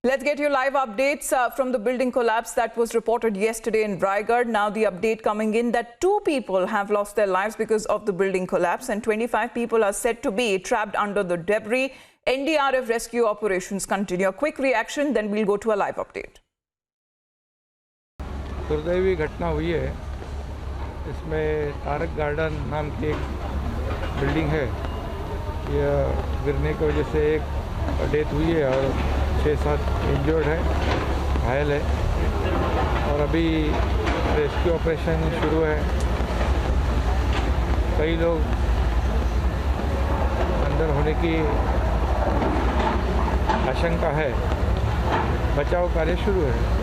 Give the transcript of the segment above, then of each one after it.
Let's get you live updates from the building collapse that was reported yesterday in Raigad. Now the update coming in that 2 people have lost their lives because of the building collapse and 25 people are said to be trapped under the debris. NDRF rescue operations continue. A quick reaction, then we'll go to a live update. दुर्दैवी घटना हुई है। इसमें Tarak garden नाम की एक building है। यह गिरने की वजह से एक डेथ हुई है और 6-7 इंजर्ड है, घायल है और अभी रेस्क्यू ऑपरेशन शुरू है। कई लोग अंदर होने की आशंका है। बचाव कार्य शुरू है।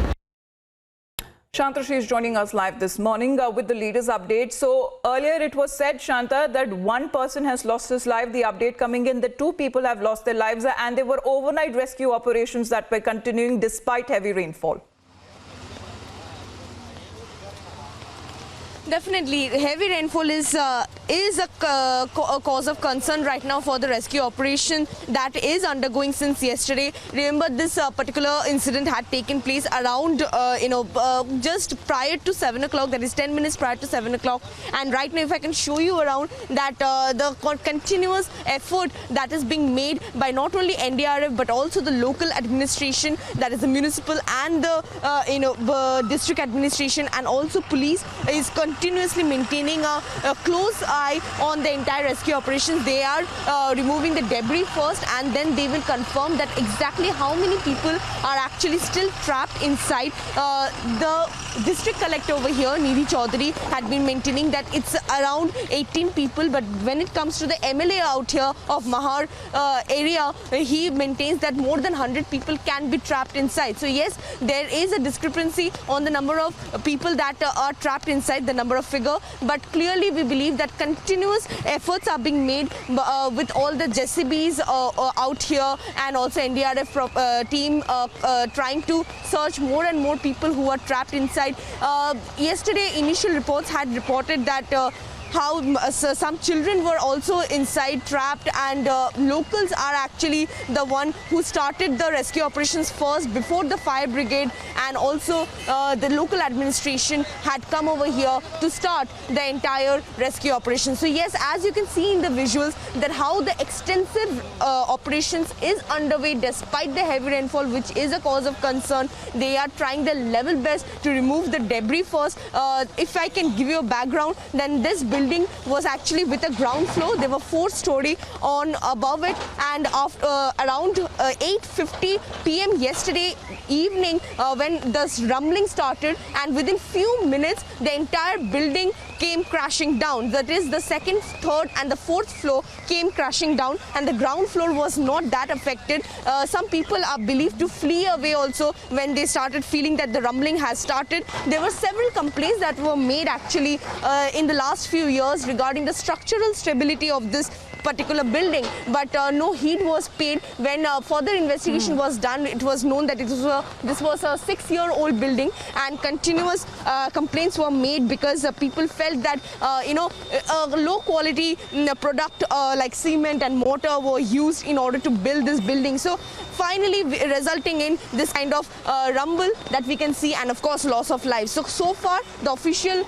Shanta is joining us live this morning with the latest update. So earlier it was said, Shanta, that 1 person has lost his life. The update coming in that 2 people have lost their lives and there were overnight rescue operations that were continuing despite heavy rainfall. Definitely, heavy rainfall is a cause of concern right now for the rescue operation that is undergoing since yesterday. Remember, this particular incident had taken place around, just prior to 7 o'clock, that is 10 minutes prior to 7 o'clock. And right now, if I can show you around that the continuous effort that is being made by not only NDRF but also the local administration, that is the municipal and the district administration and also police, is continuously maintaining a close eye on the entire rescue operations. They are removing the debris first and then they will confirm that exactly how many people are actually still trapped inside. The district collector over here, Nidhi Chaudhary, had been maintaining that it's around 18 people, but when it comes to the MLA out here of Mahar area, he maintains that more than 100 people can be trapped inside. So yes, there is a discrepancy on the number of people that are trapped inside, the number of figure, but clearly we believe that continuous efforts are being made with all the JCBs out here and also NDRF team trying to search more and more people who are trapped inside. Yesterday, initial reports had reported that how some children were also inside trapped, and locals are actually the one who started the rescue operations first before the fire brigade, and also the local administration had come over here to start the entire rescue operation. So yes, as you can see in the visuals, that how the extensive operations is underway despite the heavy rainfall, which is a cause of concern. They are trying their level best to remove the debris first. If I can give you a background, then this building was actually with a ground floor. There were 4-story on above it, and after around 8:50 p.m. yesterday evening, when the rumbling started, and within few minutes the entire building came crashing down. That is, the 2nd, 3rd and the 4th floor came crashing down, and the ground floor was not that affected. Some people are believed to flee away also when they started feeling that the rumbling has started. There were several complaints that were made actually in the last few years regarding the structural stability of this particular building, but no heed was paid. When further investigation was done, it was known that this was a 6-year-old building, and continuous complaints were made because people felt that a low quality product like cement and mortar were used in order to build this building. So finally resulting in this kind of rumble that we can see, and of course loss of life. So far the official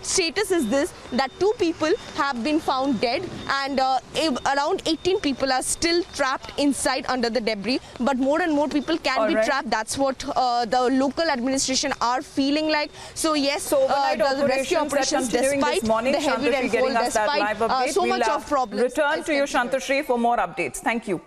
status is this, that 2 people have been found dead, and around 18 people are still trapped inside under the debris, but more and more people can be trapped. That's what the local administration are feeling like. So yes, the rescue operations, despite the heavy rainfall, despite so much of problems. Return to you, Shantashri, for more updates. Thank you.